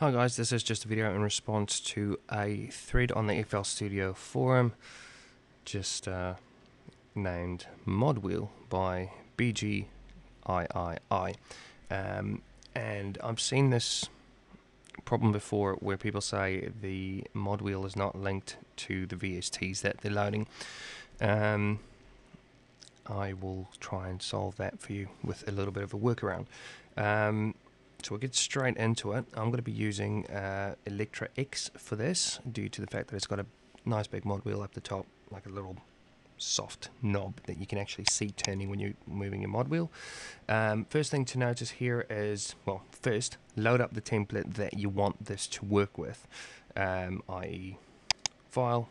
Hi guys, this is just a video in response to a thread on the FL Studio forum just named Modwheel by BGIII. And I've seen this problem before where people say the Modwheel is not linked to the VSTs that they're loading. I will try and solve that for you with a little bit of a workaround. So we'll get straight into it. I'm going to be using Electra X for this due to the fact that it's got a nice big mod wheel up the top, like a little soft knob that you can actually see turning when you're moving your mod wheel. First thing to notice here is, well, first load up the template that you want this to work with, i.e. file,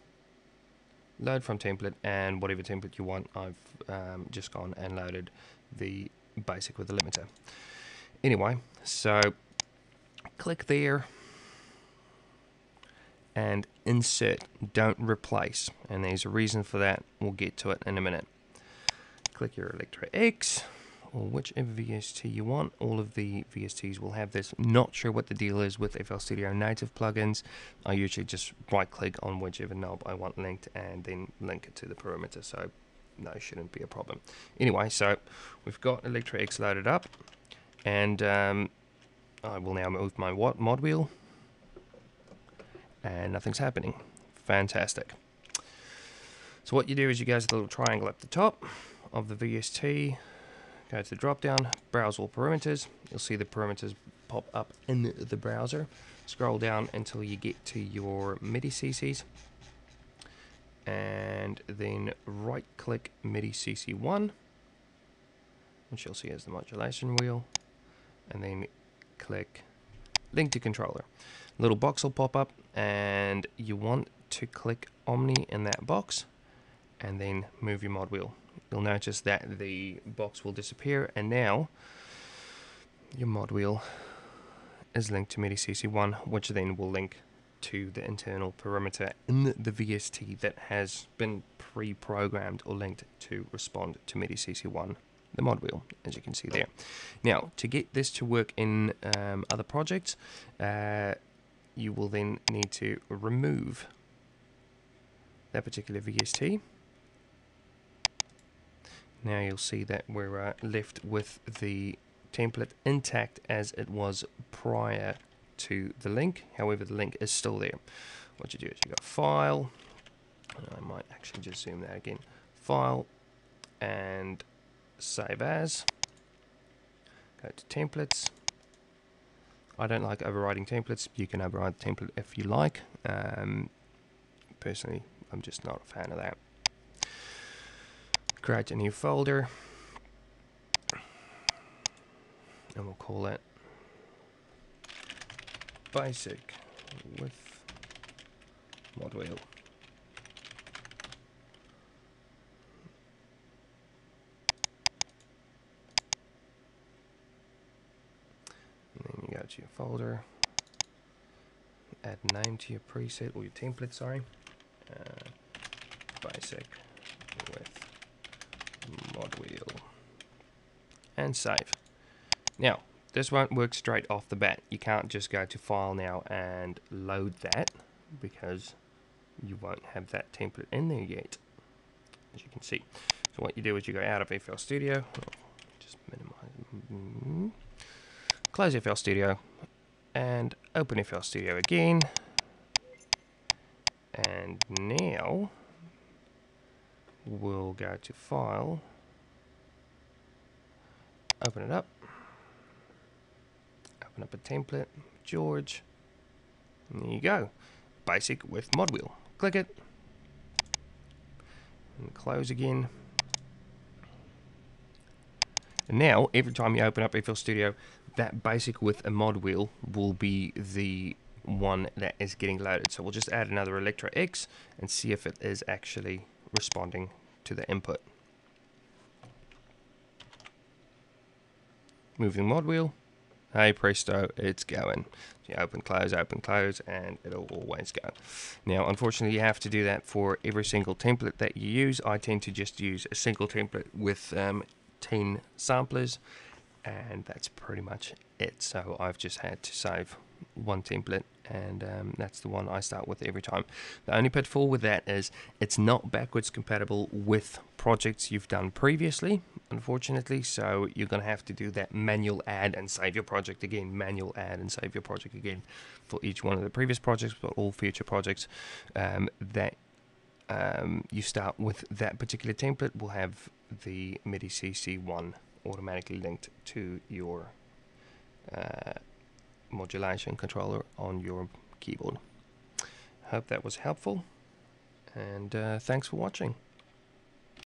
load from template, and whatever template you want. I've just gone and loaded the basic with the limiter. Anyway, so click there and insert, don't replace, and there's a reason for that. We'll get to it in a minute. Click your Electra X or whichever VST you want. All of the VSTs will have this. Not sure what the deal is with FL Studio native plugins. I usually just right click on whichever knob I want linked and then link it to the perimeter, so no, shouldn't be a problem. Anyway, so we've got Electra X loaded up. And I will now move my mod wheel, and nothing's happening. Fantastic. So what you do is you go to the little triangle at the top of the VST, go to the drop down, browse all perimeters. You'll see the perimeters pop up in the browser. Scroll down until you get to your Midi CCs, and then right click Midi CC 1, which you'll see as the modulation wheel, and then click link to controller. Little box will pop up, and you want to click Omni in that box and then move your mod wheel. You'll notice that the box will disappear, and now your mod wheel is linked to Midi CC1, which then will link to the internal perimeter in the VST that has been pre-programmed or linked to respond to Midi CC1, the mod wheel, as you can see there. Now, to get this to work in other projects, you will then need to remove that particular VST. Now you'll see that we're left with the template intact as it was prior to the link. However, the link is still there. What you do is you go File, and I might actually just zoom that again, File, and Save As. Go to Templates. I don't like overriding templates. You can override the template if you like. Personally, I'm just not a fan of that. Create a new folder, and we'll call it Basic with Modwheel. Go to your folder, add name to your preset or your template, sorry, basic with Modwheel, and save. Now, this won't work straight off the bat. You can't just go to file now and load that because you won't have that template in there yet, as you can see. So what you do is you go out of FL Studio, just minimize, close FL Studio and open FL Studio again, and now we'll go to File, open it up, open up a template, George, and there you go, Basic with Modwheel. Click it and close again. And now, every time you open up FL Studio, that Basic with a mod wheel will be the one that is getting loaded. So we'll just add another Electra X and see if it is actually responding to the input. Moving mod wheel. Hey presto, it's going. So you open, close, and it'll always go. Now, unfortunately, you have to do that for every single template that you use. I tend to just use a single template with 10 samplers, and that's pretty much it. So I've just had to save one template, and that's the one I start with every time. The only pitfall with that is it's not backwards compatible with projects you've done previously, unfortunately, so you're going to have to do that manual add and save your project again, manual add and save your project again for each one of the previous projects, but all future projects that you start with that particular template will have the Midi CC1 automatically linked to your modulation controller on your keyboard. Hope that was helpful, and thanks for watching.